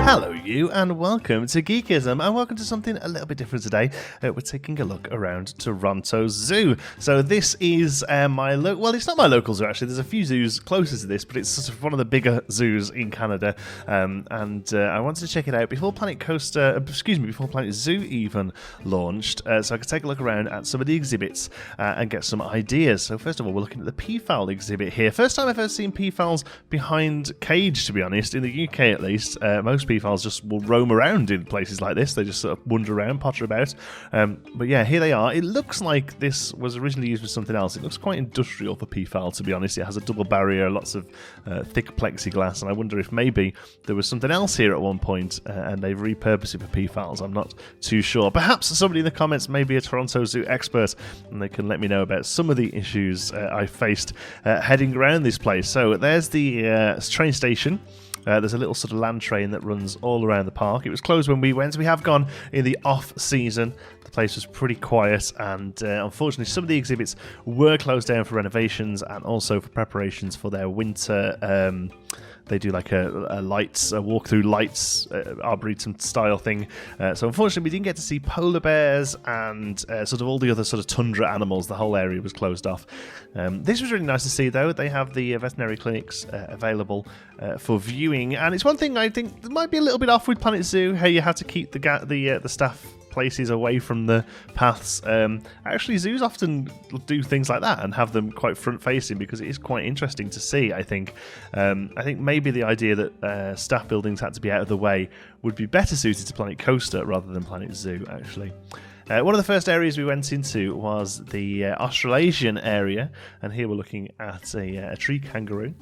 Hello you and welcome to Geekism and welcome to something a little bit different today. We're taking a look around Toronto Zoo. So this is well, it's not my local zoo actually, there's a few zoos closer to this, but it's sort of one of the bigger zoos in Canada, and I wanted to check it out before Planet Zoo even launched, so I could take a look around at some of the exhibits and get some ideas. So first of all, we're looking at the peafowl exhibit here. First time I've ever seen peafowls behind cage, to be honest, in the UK at least. Most peafowls just will roam around in places like this. They just sort of wander around, potter about. But yeah, here they are. It looks like this was originally used for something else. It looks quite industrial for peafowl, to be honest. It has a double barrier, lots of thick plexiglass, and I wonder if maybe there was something else here at one point and they've repurposed it for peafowls. I'm not too sure. Perhaps somebody in the comments may be a Toronto Zoo expert and they can let me know about some of the issues I faced heading around this place. So there's the train station. There's a little sort of land train that runs all around the park. It was closed when we went. We have gone in the off-season. The place was pretty quiet, and unfortunately some of the exhibits were closed down for renovations and also for preparations for their winter. They do like a walk-through lights, arboretum style thing. So unfortunately we didn't get to see polar bears and sort of all the other sort of tundra animals. The whole area was closed off. This was really nice to see though. They have the veterinary clinics available for viewing, and it's one thing I think that might be a little bit off with Planet Zoo, how you have to keep the staff places away from the paths. Actually, zoos often do things like that and have them quite front-facing because it is quite interesting to see, I think. I think maybe the idea that staff buildings had to be out of the way would be better suited to Planet Coaster rather than Planet Zoo, actually. One of the first areas we went into was the Australasian Area, and here we're looking at a tree kangaroo.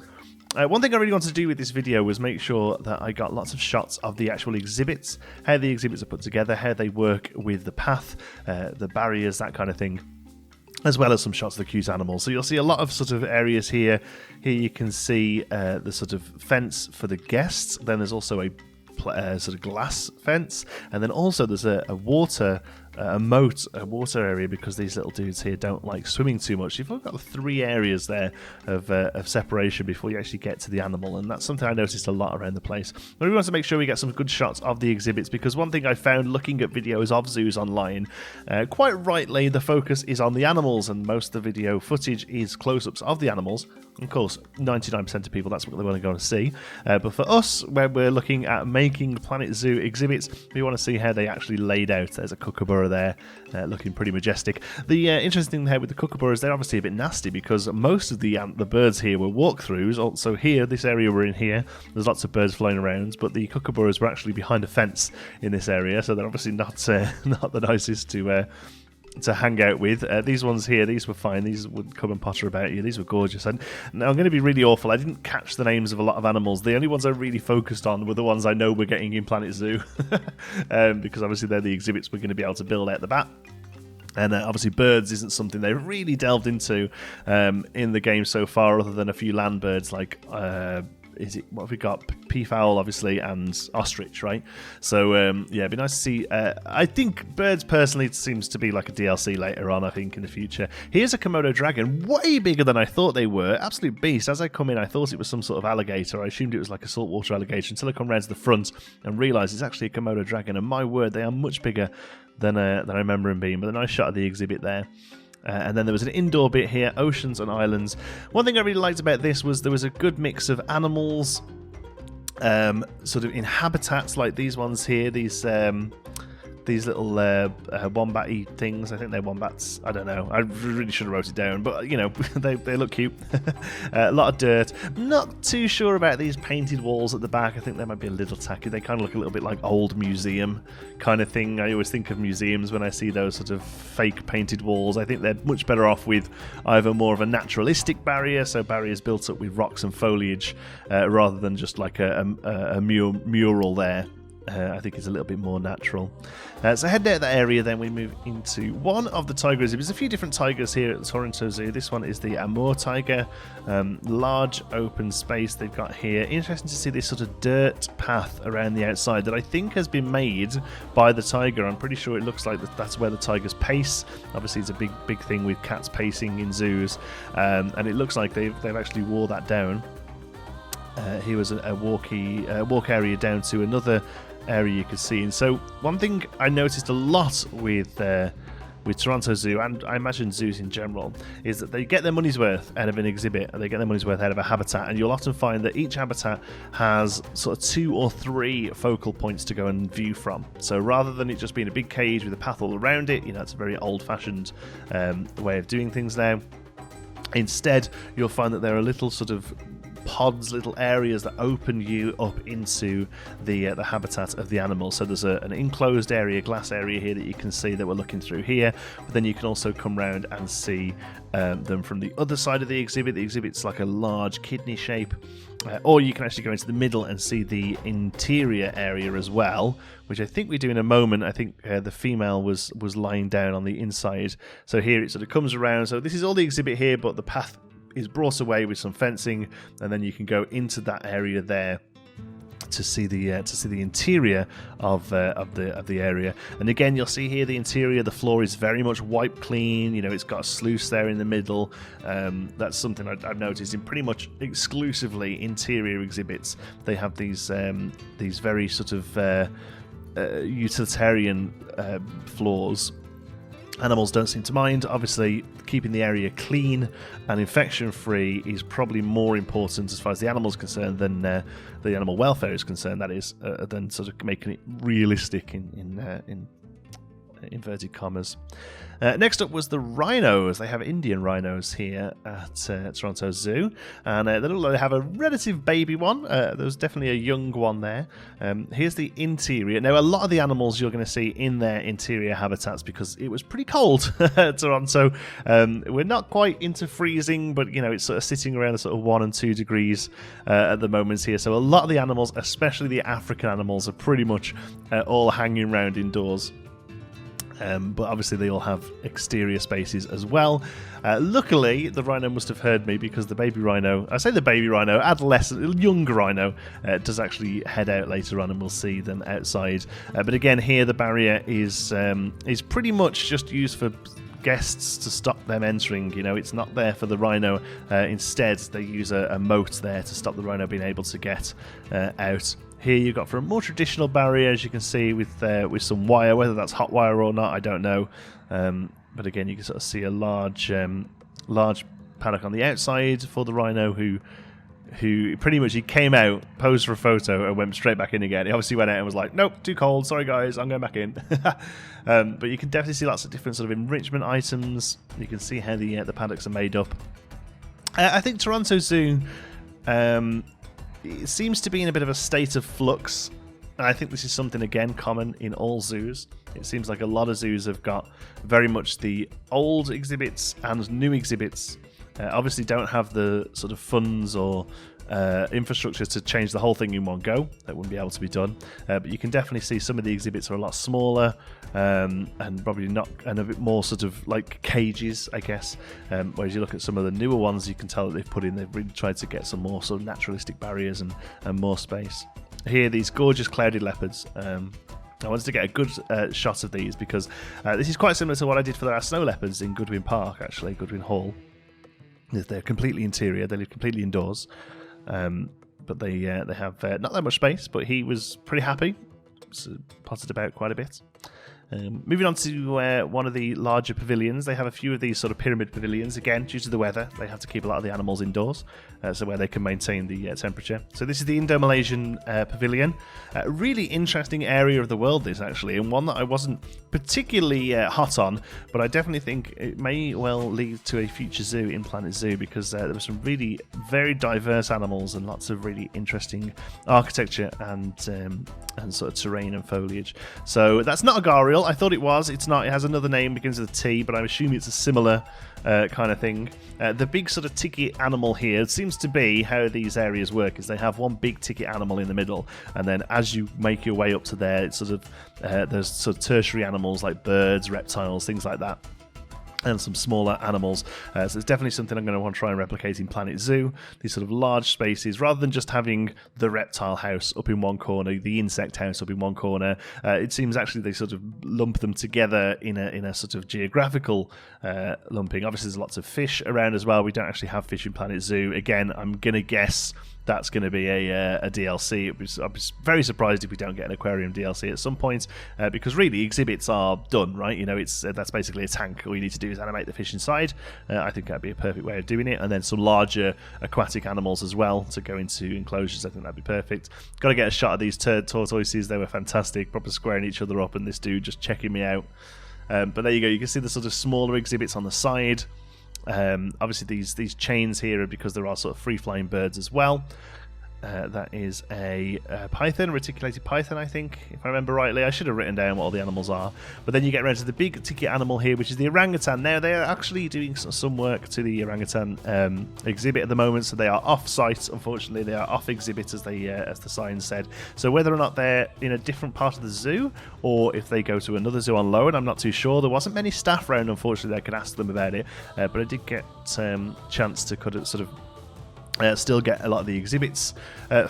One thing I really wanted to do with this video was make sure that I got lots of shots of the actual exhibits, how the exhibits are put together, how they work with the path, the barriers, that kind of thing, as well as some shots of the cute animals. So you'll see a lot of sort of areas here. Here you can see the sort of fence for the guests. Then there's also a sort of glass fence, and then also there's a water area because these little dudes here don't like swimming too much. You've got 3 areas there of separation before you actually get to the animal, and that's something I noticed a lot around the place. But we want to make sure we get some good shots of the exhibits, because one thing I found looking at videos of zoos online, quite rightly the focus is on the animals, and most of the video footage is close-ups of the animals. Of course, 99% of people, that's what they want to go and see. But for us, when we're looking at making Planet Zoo exhibits, we want to see how they actually laid out. There's a kookaburra there, looking pretty majestic. The interesting thing here with the kookaburras, they're obviously a bit nasty because most of the birds here were walkthroughs. Also here, this area we're in here, there's lots of birds flying around, but the kookaburras were actually behind a fence in this area, so they're obviously not the nicest to hang out with. These ones here, these were fine. These would come and potter about you. These were gorgeous. And now I'm going to be really awful. I didn't catch the names of a lot of animals. The only ones I really focused on were the ones I know we're getting in Planet Zoo, because obviously they're the exhibits we're going to be able to build out the bat. And obviously birds isn't something they've really delved into in the game so far, other than a few land birds like what have we got? Peafowl, obviously, and ostrich, right? So, yeah, it'd be nice to see. I think birds, personally, seems to be like a DLC later on, I think, in the future. Here's a Komodo dragon, way bigger than I thought they were. Absolute beast. As I come in, I thought it was some sort of alligator. I assumed it was like a saltwater alligator until I come round to the front and realised it's actually a Komodo dragon. And my word, they are much bigger than I remember them being. But a nice shot of the exhibit there. And then there was an indoor bit here, oceans and islands. One thing I really liked about this was there was a good mix of animals, sort of in habitats like these ones here, these little wombat-y things. I think they're wombats. I don't know. I really should have wrote it down, but you know, they look cute. A lot of dirt. Not too sure about these painted walls at the back. I think they might be a little tacky. They kind of look a little bit like old museum kind of thing. I always think of museums when I see those sort of fake painted walls. I think they're much better off with either more of a naturalistic barrier, so barriers built up with rocks and foliage, rather than just like a mural there. I think it's a little bit more natural. So heading out of that area, then we move into one of the tiger exhibits. There's a few different tigers here at the Toronto Zoo. This one is the Amur tiger. Large open space they've got here. Interesting to see this sort of dirt path around the outside that I think has been made by the tiger. I'm pretty sure it looks like that's where the tigers pace. Obviously, it's a big thing with cats pacing in zoos, and it looks like they've actually wore that down. here was a walk area down to another area you could see. And so one thing I noticed a lot with Toronto Zoo, and I imagine zoos in general, is that they get their money's worth out of an exhibit, and they get their money's worth out of a habitat, and you'll often find that each habitat has sort of 2 or 3 focal points to go and view from. So rather than it just being a big cage with a path all around it, it's a very old-fashioned way of doing things now. Instead, you'll find that there are little sort of pods, little areas that open you up into the habitat of the animal. So there's an enclosed area, glass area here that you can see that we're looking through here, but then you can also come round and see them from the other side of the exhibit. The exhibit's like a large kidney shape, or you can actually go into the middle and see the interior area as well, which I think we do in a moment. I think the female was lying down on the inside. So here it sort of comes around. So this is all the exhibit here, but the path is brought away with some fencing, and then you can go into that area there to see the interior of the area. And again, you'll see here the interior. The floor is very much wiped clean. It's got a sluice there in the middle. That's something I've noticed in pretty much exclusively interior exhibits. They have these very sort of utilitarian floors. Animals don't seem to mind. Obviously, keeping the area clean and infection-free is probably more important as far as the animal's concerned than the animal welfare is concerned, that is, than sort of making it realistic in inverted commas. Next up was the rhinos. They have Indian rhinos here at Toronto Zoo, and they have a relative baby one. There's definitely a young one there. Here's the interior. Now, a lot of the animals you're going to see in their interior habitats, because it was pretty cold at Toronto. We're not quite into freezing, but it's sort of sitting around the sort of 1 and 2 degrees at the moment here. So a lot of the animals, especially the African animals, are pretty much all hanging around indoors. But obviously they all have exterior spaces as well. Luckily, the rhino must have heard me, because the baby rhino, I say the baby rhino, adolescent, young rhino, does actually head out later on, and we'll see them outside. But again, here the barrier is pretty much just used for guests to stop them entering. It's not there for the rhino. Instead, they use a moat there to stop the rhino being able to get out. Here you've got for a more traditional barrier, as you can see, with some wire. Whether that's hot wire or not, I don't know. But again, you can sort of see a large paddock on the outside for the rhino, who pretty much he came out, posed for a photo, and went straight back in again. He obviously went out and was like, "Nope, too cold. Sorry guys, I'm going back in." But you can definitely see lots of different sort of enrichment items. You can see how the paddocks are made up. I think Toronto Zoo it seems to be in a bit of a state of flux. And I think this is something, again, common in all zoos. It seems like a lot of zoos have got very much the old exhibits and new exhibits. Obviously don't have the sort of funds or infrastructure to change the whole thing in one go. That wouldn't be able to be done. But you can definitely see some of the exhibits are a lot smaller and probably not, and a bit more sort of like cages, I guess. Whereas you look at some of the newer ones, you can tell that they've really tried to get some more sort of naturalistic barriers and more space. Here, these gorgeous clouded leopards. I wanted to get a good shot of these, because this is quite similar to what I did for our snow leopards in Goodwin Park, actually, Goodwin Hall. They're completely interior, they live completely indoors. But they have not that much space, but he was pretty happy. So potted about quite a bit. Moving on to one of the larger pavilions. They have a few of these sort of pyramid pavilions. Again, due to the weather, they have to keep a lot of the animals indoors, so where they can maintain the temperature. So this is the Indo-Malasian pavilion. A really interesting area of the world, this actually, and one that I wasn't particularly hot on, but I definitely think it may well lead to a future zoo in Planet Zoo, because there were some really very diverse animals and lots of really interesting architecture and sort of terrain and foliage. So that's not a gharial. I thought it was. It's not. It has another name, begins with a T, but I assume it's a similar kind of thing. The big sort of ticket animal here seems to be how these areas work, is they have one big ticket animal in the middle, and then as you make your way up to there, it's sort of there's sort of tertiary animals like birds, reptiles, things like that, and some smaller animals. So it's definitely something I'm going to want to try and replicate in Planet Zoo. These sort of large spaces, rather than just having the reptile house up in one corner, the insect house up in one corner. It seems actually they sort of lump them together in a sort of geographical lumping. Obviously, there's lots of fish around as well. We don't actually have fish in Planet Zoo. Again, I'm going to guess that's going to be a DLC. I'd be very surprised if we don't get an aquarium DLC at some point, because really exhibits are done, right? It's that's basically a tank. All you need to do is animate the fish inside. I think that'd be a perfect way of doing it, and then some larger aquatic animals as well to go into enclosures. I think that'd be perfect. Got to get a shot of these tortoises. They were fantastic, proper squaring each other up, and this dude just checking me out. But there you go. You can see the sort of smaller exhibits on the side. Obviously these chains here are because there are sort of free-flying birds as well. That is a python, reticulated python, I think, if I remember rightly. I should have written down what all the animals are. But then you get around to the big ticket animal here, which is the orangutan. Now, they are actually doing some work to the orangutan exhibit at the moment, so they are off-site, unfortunately. They are off-exhibit, as the sign said. So whether or not they're in a different part of the zoo, or if they go to another zoo on loan, I'm not too sure. There wasn't many staff around, unfortunately, I could ask them about it. But I did get chance to sort of still get a lot of the exhibits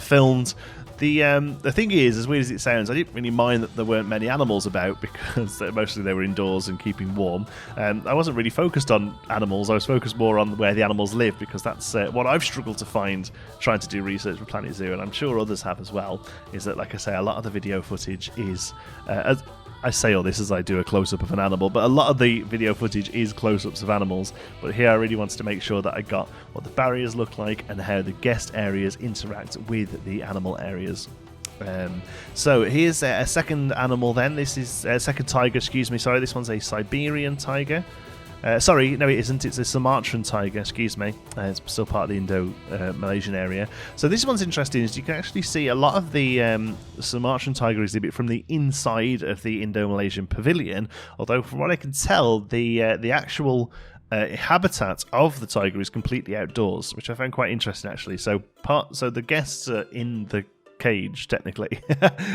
filmed. The thing is, as weird as it sounds, I didn't really mind that there weren't many animals about, because mostly they were indoors and keeping warm. I wasn't really focused on animals. I was focused more on where the animals live, because that's what I've struggled to find trying to do research for Planet Zoo, and I'm sure others have as well, is that, like I say, a lot of the video footage is I say all this as I do a close-up of an animal, but a lot of the video footage is close-ups of animals. But here I really wanted to make sure that I got what the barriers look like and how the guest areas interact with the animal areas. So here's a second animal then. This is a second tiger, excuse me, sorry. This one's a Siberian tiger. Sorry, no it isn't, it's a Sumatran tiger, excuse me. It's still part of the Indo-Malasian area. So this one's interesting, is you can actually see a lot of the Sumatran tiger exhibit from the inside of the Indo-Malasian pavilion, although from what I can tell, the actual habitat of the tiger is completely outdoors, which I found quite interesting actually. So the guests are in the cage, technically,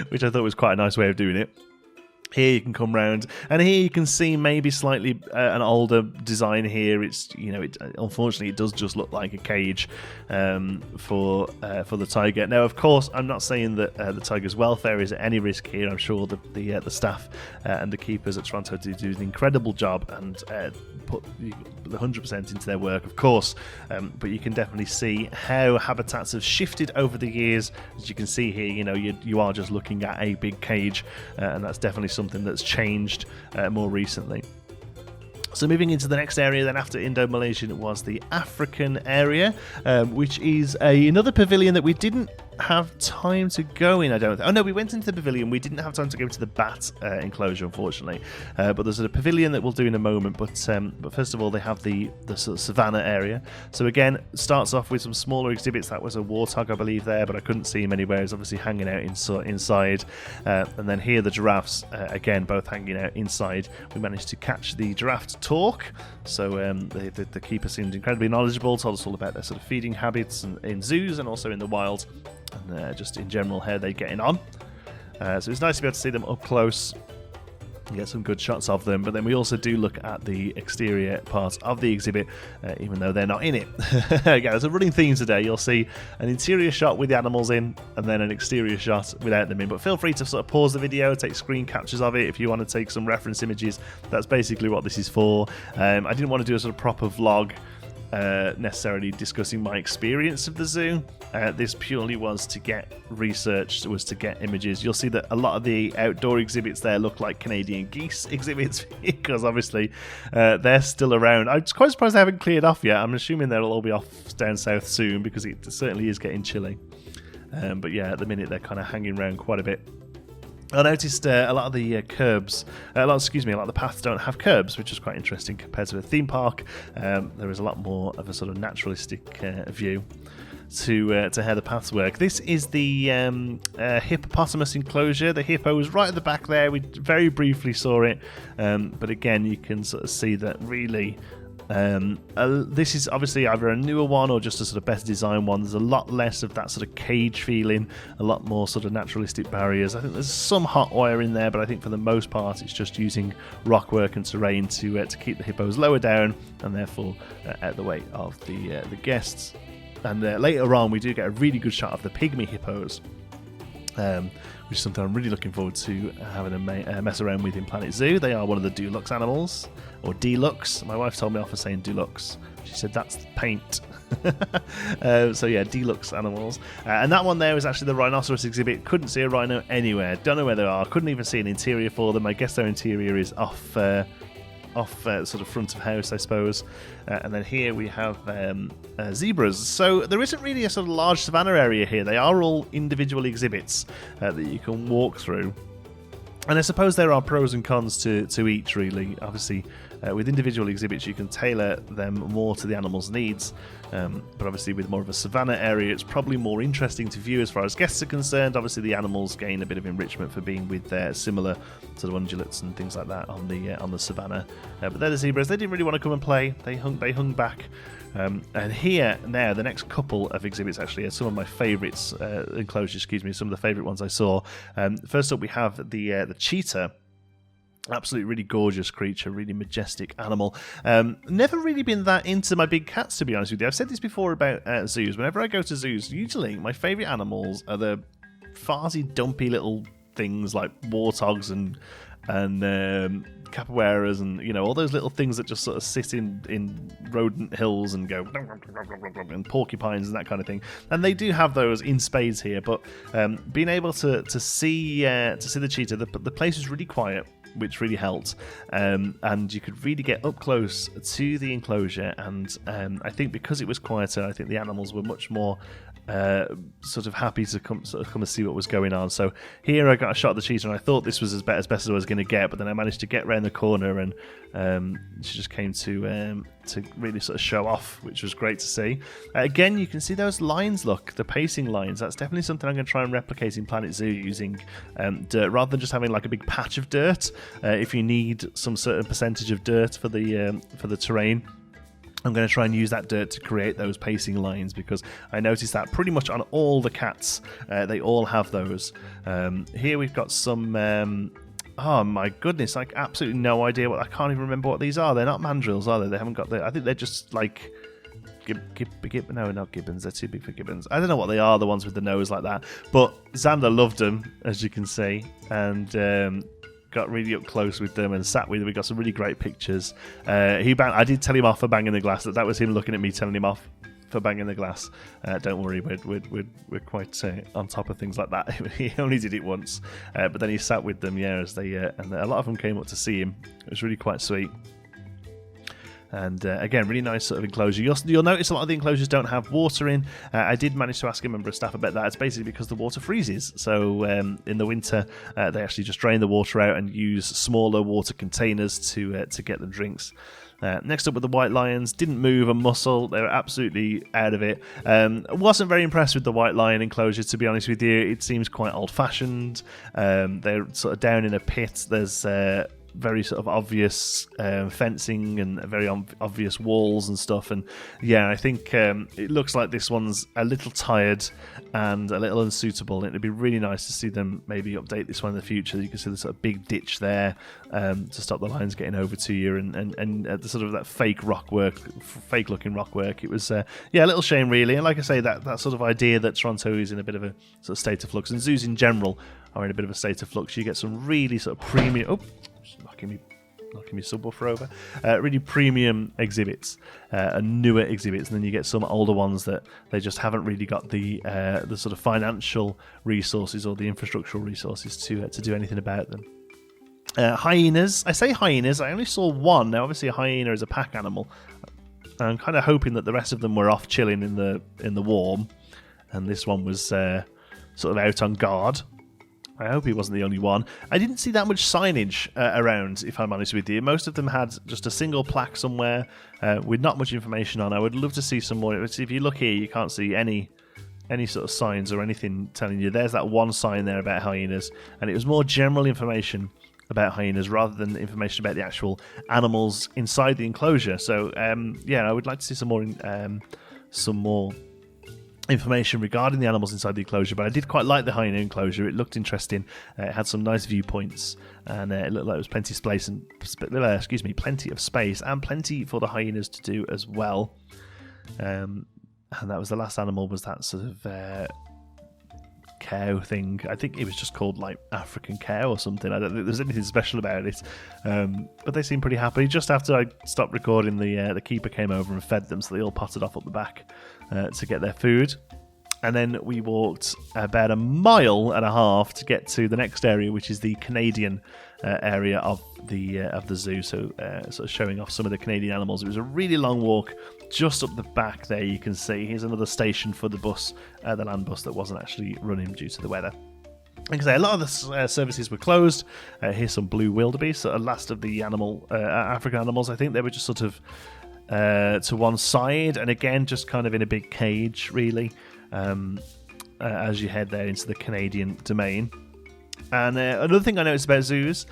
which I thought was quite a nice way of doing it. Here you can come round, and here you can see maybe slightly an older design here. It's unfortunately it does just look like a cage for the tiger. Now, of course, I'm not saying that the tiger's welfare is at any risk here. I'm sure the staff and the keepers at Toronto do an incredible job and put 100% into their work, of course. But you can definitely see how habitats have shifted over the years. As you can see here, you are just looking at a big cage, and that's definitely something that's changed more recently. So moving into the next area then after Indo-Malaysian was the African area, which is another pavilion that we didn't have time to go in, I don't think. Oh no, we went into the pavilion. We didn't have time to go to the bat enclosure, unfortunately. But there's a pavilion that we'll do in a moment. But first of all, they have the sort of savannah area. So again, starts off with some smaller exhibits. That was a warthog, I believe, there, but I couldn't see him anywhere. He's obviously hanging out inside. And then here, the giraffes, again, both hanging out inside. We managed to catch the giraffe to talk. So the keeper seemed incredibly knowledgeable, told us all about their sort of feeding habits in zoos and also in the wild, and just in general how they're getting on. So it's nice to be able to see them up close and get some good shots of them. But then we also do look at the exterior part of the exhibit, even though they're not in it. Again, there's a running theme today. You'll see an interior shot with the animals in and then an exterior shot without them in. But feel free to sort of pause the video, take screen captures of it if you want to take some reference images. That's basically what this is for. I didn't want to do a sort of proper vlog necessarily discussing my experience of the zoo. This purely was to get research, was to get images. You'll see that a lot of the outdoor exhibits there look like Canadian geese exhibits, because obviously they're still around. I'm quite surprised they haven't cleared off yet. I'm assuming they'll all be off down south soon, because it certainly is getting chilly. But yeah, at the minute they're kind of hanging around quite a bit. I noticed a lot of the curbs, a lot of the paths don't have curbs, which is quite interesting compared to a theme park. There is a lot more of a sort of naturalistic view to how the paths work. This is the hippopotamus enclosure. The hippo was right at the back there. We very briefly saw it, but again, you can sort of see that really. This is obviously either a newer one or just a sort of better design one. There's a lot less of that sort of cage feeling, a lot more sort of naturalistic barriers. I think there's some hot wire in there, but I think for the most part it's just using rock work and terrain to keep the hippos lower down and therefore out the way of the guests. And later on we do get a really good shot of the pygmy hippos, which is something I'm really looking forward to having a mess around with in Planet Zoo. They are one of the deluxe animals, or deluxe. My wife told me off for saying deluxe, She said that's paint. So yeah, deluxe animals. And that one there is actually the rhinoceros exhibit. Couldn't see a rhino anywhere. Don't know where they are. Couldn't even see an interior for them. I guess their interior is off sort of front of house, I suppose. And then here we have zebras. So there isn't really a sort of large savannah area here. They are all individual exhibits that you can walk through. And I suppose there are pros and cons to each, really. Obviously, with individual exhibits, you can tailor them more to the animal's needs. But obviously, with more of a savannah area, it's probably more interesting to view as far as guests are concerned. Obviously, the animals gain a bit of enrichment for being with their similar sort of ungulates and things like that on the savannah. But they're the zebras. They didn't really want to come and play. They hung back. And here now, the next couple of exhibits actually are some of my favourites, enclosures, some of the favourite ones I saw. First up, we have the cheetah. Absolutely really gorgeous creature, really majestic animal. Never really been that into my big cats, to be honest with you. I've said this before about zoos. Whenever I go to zoos, usually my favourite animals are the farsy, dumpy little things like warthogs and capoeiras and all those little things that just sort of sit in rodent hills and go and porcupines and that kind of thing. And they do have those in spades here, but being able to see the cheetah, the place was really quiet, which really helped, and you could really get up close to the enclosure. And I think because it was quieter, I think the animals were much more sort of happy to come and see what was going on. So here I got a shot of the cheetah, and I thought this was as best as I was going to get, but then I managed to get round the corner, and she just came to really sort of show off, which was great to see. Again, you can see those lines. Look, the pacing lines. That's definitely something I'm going to try and replicate in Planet Zoo using dirt rather than just having like a big patch of dirt. If you need some certain percentage of dirt for the terrain, I'm going to try and use that dirt to create those pacing lines, because I noticed that pretty much on all the cats, they all have those. Here we've got some... oh my goodness, like absolutely no idea I can't even remember what these are. They're not mandrills, are they? They haven't got I think they're just like... no, not gibbons. They're too big for gibbons. I don't know what they are, the ones with the nose like that. But Xander loved them, as you can see, and... got really up close with them and sat with them. We got some really great pictures. I did tell him off for banging the glass. That was him looking at me telling him off for banging the glass. Don't worry, we're quite on top of things like that. He only did it once, but then he sat with them, as they and a lot of them came up to see him. It was really quite sweet. And again, really nice sort of enclosure. You'll notice a lot of the enclosures don't have water in. I did manage to ask a member of staff about that. It's basically because the water freezes. So in the winter, they actually just drain the water out and use smaller water containers to get the drinks. Next up with the white lions, didn't move a muscle. They were absolutely out of it. Wasn't very impressed with the white lion enclosure, to be honest with you. It seems quite old-fashioned. They're sort of down in a pit. There's... very sort of obvious fencing and very obvious walls and stuff, and I think it looks like this one's a little tired and a little unsuitable. It'd be really nice to see them maybe update this one in the future. You can see the sort of big ditch there to stop the lions getting over to you, and the sort of that fake looking rock work. It was a little shame really, and like I say, that sort of idea that Toronto is in a bit of a sort of state of flux, and zoos in general are in a bit of a state of flux. You get some really sort of premium... knocking me subwoofer over. Really premium exhibits and newer exhibits, and then you get some older ones that they just haven't really got the sort of financial resources or the infrastructural resources to do anything about them. Hyenas. I say hyenas. I only saw one. Now, obviously, a hyena is a pack animal. I'm kind of hoping that the rest of them were off chilling in the warm, and this one was sort of out on guard. I hope he wasn't the only one. I didn't see that much signage around, if I'm honest with you. Most of them had just a single plaque somewhere with not much information on. I would love to see some more. If you look here, you can't see any sort of signs or anything telling you. There's that one sign there about hyenas, and it was more general information about hyenas rather than information about the actual animals inside the enclosure. So, I would like to see some more information regarding the animals inside the enclosure, but I did quite like the hyena enclosure. It looked interesting. It had some nice viewpoints, and it looked like there was plenty of space and plenty for the hyenas to do as well. And that was the last animal. Was that sort of cow thing. I think it was just called like African cow or something. I don't think there's anything special about it. But they seemed pretty happy. Just after I stopped recording, the keeper came over and fed them, so they all potted off up the back to get their food. And then we walked about 1.5 miles to get to the next area, which is the Canadian area of the zoo. So sort of showing off some of the Canadian animals. It was a really long walk. Just up the back there, you can see here's another station for the bus, the land bus that wasn't actually running due to the weather. Like I say, a lot of the services were closed. Here's some blue wildebeest, the last of the African animals. I think they were just sort of to one side, and again, just kind of in a big cage, really. As you head there into the Canadian domain. And another thing I noticed about zoos,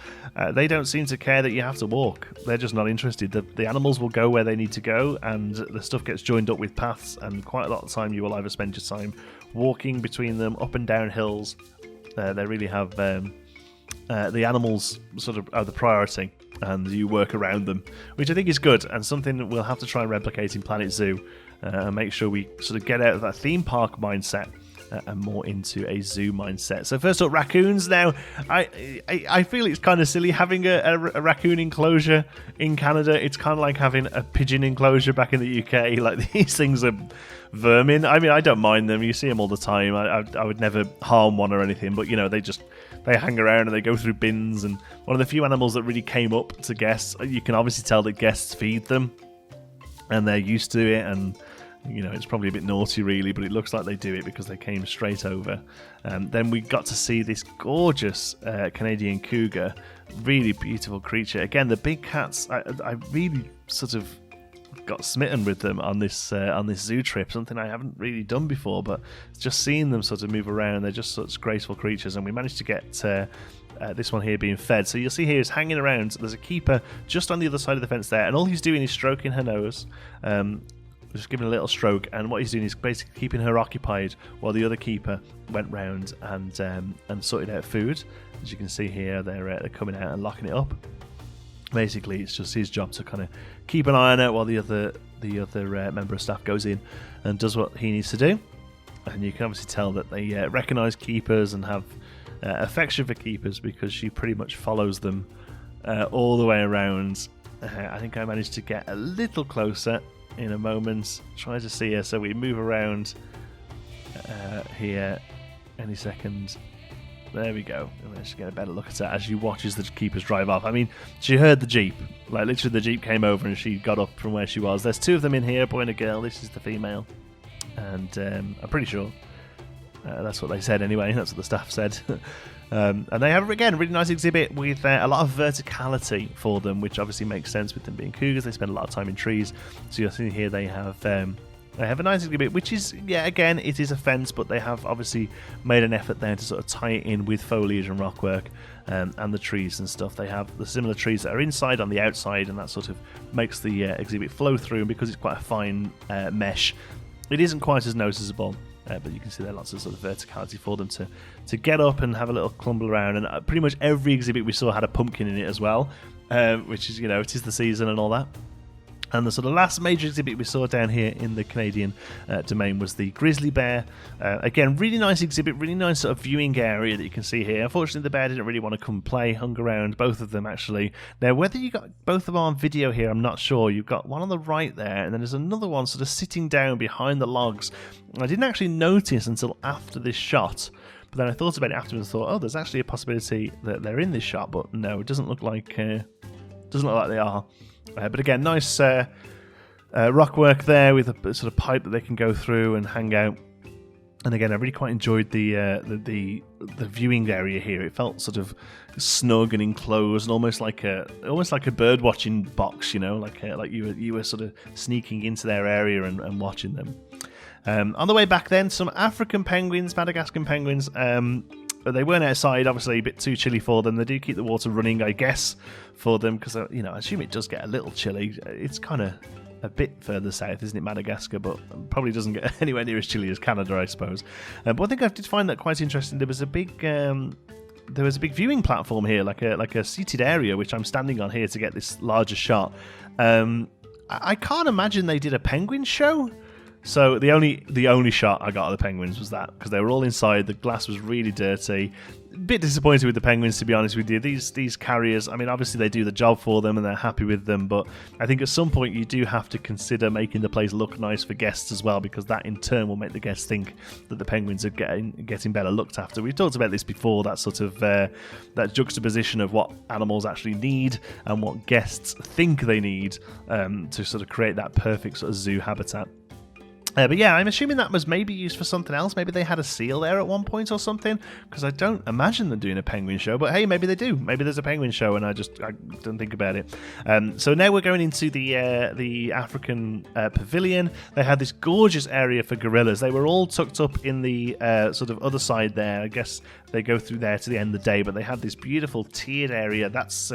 they don't seem to care that you have to walk. They're just not interested. The animals will go where they need to go, and the stuff gets joined up with paths, and quite a lot of time you will either spend your time walking between them, up and down hills. They really have the animals sort of are the priority, and you work around them, which I think is good, and something that we'll have to try and replicate in Planet Zoo, and make sure we sort of get out of that theme park mindset and more into a zoo mindset. So first up, raccoons. Now, I feel it's kind of silly having a raccoon enclosure in Canada. It's kind of like having a pigeon enclosure back in the UK. Like, these things are vermin. I mean, I don't mind them. You see them all the time. I would never harm one or anything, but, you know, they hang around and they go through bins. And one of the few animals that really came up to guests, you can obviously tell that guests feed them and they're used to it, and you know, it's probably a bit naughty really, but it looks like they do it because they came straight over. Then we got to see this gorgeous Canadian cougar, really beautiful creature. Again, the big cats, I really sort of got smitten with them on this zoo trip, something I haven't really done before, but just seeing them sort of move around, they're just such graceful creatures. And we managed to get this one here being fed. So you'll see here is hanging around. There's a keeper just on the other side of the fence there, and all he's doing is stroking her nose, just giving a little stroke, and what he's doing is basically keeping her occupied while the other keeper went round and sorted out food. As you can see here, they're coming out and locking it up. Basically, it's just his job to kind of keep an eye on it while the other member of staff goes in and does what he needs to do. And you can obviously tell that they recognise keepers and have affection for keepers, because she pretty much follows them all the way around. I think I managed to get a little closer in a moment, try to see her. So we move around here any second. There we go. I managed to get a better look at her as she watches the keepers drive off. I mean, she heard the Jeep. Like, literally the Jeep came over and she got up from where she was. There's two of them in here, a boy and a girl. This is the female. And I'm pretty sure that's what they said anyway. That's what the staff said. And they have, again, a really nice exhibit with a lot of verticality for them, which obviously makes sense with them being cougars. They spend a lot of time in trees. So you'll see here they have a nice exhibit, which is, yeah, again, it is a fence, but they have obviously made an effort there to sort of tie it in with foliage and rockwork and the trees and stuff. They have the similar trees that are inside on the outside, and that sort of makes the exhibit flow through. And because it's quite a fine mesh, it isn't quite as noticeable. But you can see there are lots of sort of verticality for them to get up and have a little clumble around. And pretty much every exhibit we saw had a pumpkin in it as well, which is, you know, it is the season and all that. And the sort of last major exhibit we saw down here in the Canadian domain was the grizzly bear. Again, really nice exhibit, really nice sort of viewing area that you can see here. Unfortunately, the bear didn't really want to come play, hung around, both of them actually. Now, whether you got both of them on video here, I'm not sure. You've got one on the right there, and then there's another one sort of sitting down behind the logs. I didn't actually notice until after this shot, but then I thought about it afterwards and thought, oh, there's actually a possibility that they're in this shot, but no, it doesn't look like they are. But again, nice rock work there with a sort of pipe that they can go through and hang out. And again, I really quite enjoyed the viewing area here. It felt sort of snug and enclosed, and almost like a bird watching box, you know, like you were sort of sneaking into their area and watching them. On the way back, then some African penguins, Madagascar penguins. But they weren't outside, obviously a bit too chilly for them. They do keep the water running, I guess, for them, because, you know, I assume it does get a little chilly. It's kind of a bit further south, isn't it, Madagascar, but probably doesn't get anywhere near as chilly as Canada, I suppose. But I think I did find that quite interesting. There was a big viewing platform here, like a seated area, which I'm standing on here to get this larger shot. I can't imagine they did a penguin show. So the only shot I got of the penguins was that, because they were all inside. The glass was really dirty. A bit disappointed with the penguins, to be honest with you. These carriers, I mean, obviously they do the job for them and they're happy with them, but I think at some point you do have to consider making the place look nice for guests as well, because that in turn will make the guests think that the penguins are getting better looked after. We've talked about this before, that sort of that juxtaposition of what animals actually need and what guests think they need to sort of create that perfect sort of zoo habitat. But yeah, I'm assuming that was maybe used for something else. Maybe they had a seal there at one point or something, because I don't imagine them doing a penguin show. But hey, maybe they do. Maybe there's a penguin show and I don't think about it. So now we're going into the African pavilion. They had this gorgeous area for gorillas. They were all tucked up in the sort of other side there. I guess they go through there to the end of the day, but they had this beautiful tiered area. That's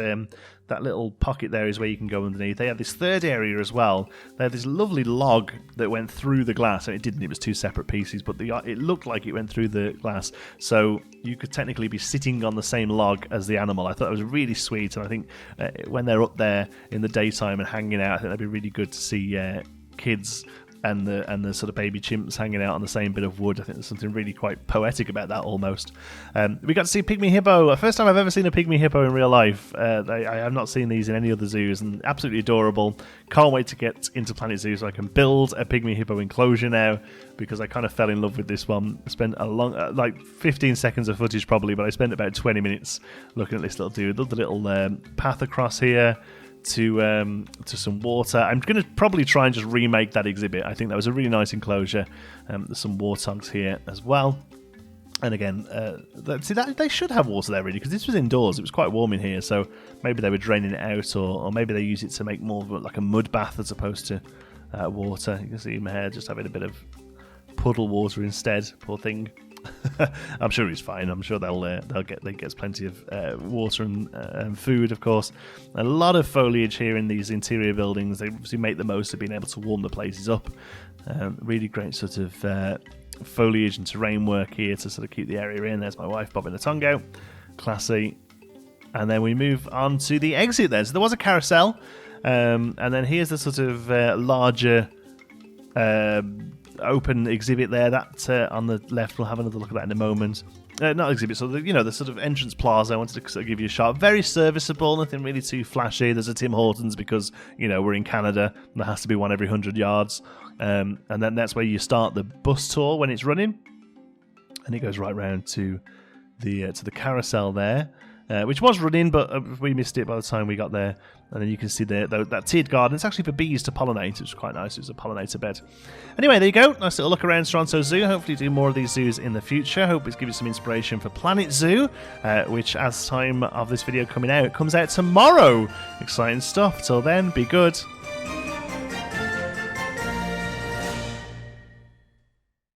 that little pocket there is where you can go underneath. They had this third area as well. They had this lovely log that went through the glass. It didn't, it was two separate pieces, but it looked like it went through the glass. So you could technically be sitting on the same log as the animal. I thought it was really sweet, and I think when they're up there in the daytime and hanging out, I think that'd be really good to see kids and the sort of baby chimps hanging out on the same bit of wood. I think there's something really quite poetic about that almost. We got to see a pygmy hippo. First time I've ever seen a pygmy hippo in real life. I have not seen these in any other zoos, and absolutely adorable. Can't wait to get into Planet Zoo so I can build a pygmy hippo enclosure now, because I kind of fell in love with this one. I spent a long, like 15 seconds of footage probably, but I spent about 20 minutes looking at this little dude. Love the little path across here to some water. I'm going to probably try and just remake that exhibit. I think that was a really nice enclosure. There's some warthogs here as well. And again, see, that they should have water there really, because this was indoors. It was quite warm in here, so maybe they were draining it out, or maybe they use it to make more of like a mud bath as opposed to water. You can see my hair just having a bit of puddle water instead. Poor thing. I'm sure he's fine. I'm sure they get plenty of water and food, of course. A lot of foliage here in these interior buildings. They obviously make the most of being able to warm the places up. Really great sort of foliage and terrain work here to sort of keep the area in. There's my wife bobbing her tongue out. Classy. And then we move on to the exit there. So there was a carousel, and then here's the sort of larger open exhibit there. That on the left, we'll have another look at that in a moment. Not exhibit, so the sort of entrance plaza. I wanted to sort of give you a shot. Very serviceable, nothing really too flashy. There's a Tim Hortons because we're in Canada and there has to be one every 100 yards. And then that's where you start the bus tour when it's running, and it goes right round to the carousel there. Which was running, but we missed it by the time we got there. And then you can see that tiered garden. It's actually for bees to pollinate, which is quite nice. It's a pollinator bed. Anyway, there you go. Nice little look around Toronto Zoo. Hopefully do more of these zoos in the future. Hope it's given you some inspiration for Planet Zoo, which, as time of this video coming out, comes out tomorrow. Exciting stuff. Till then, be good.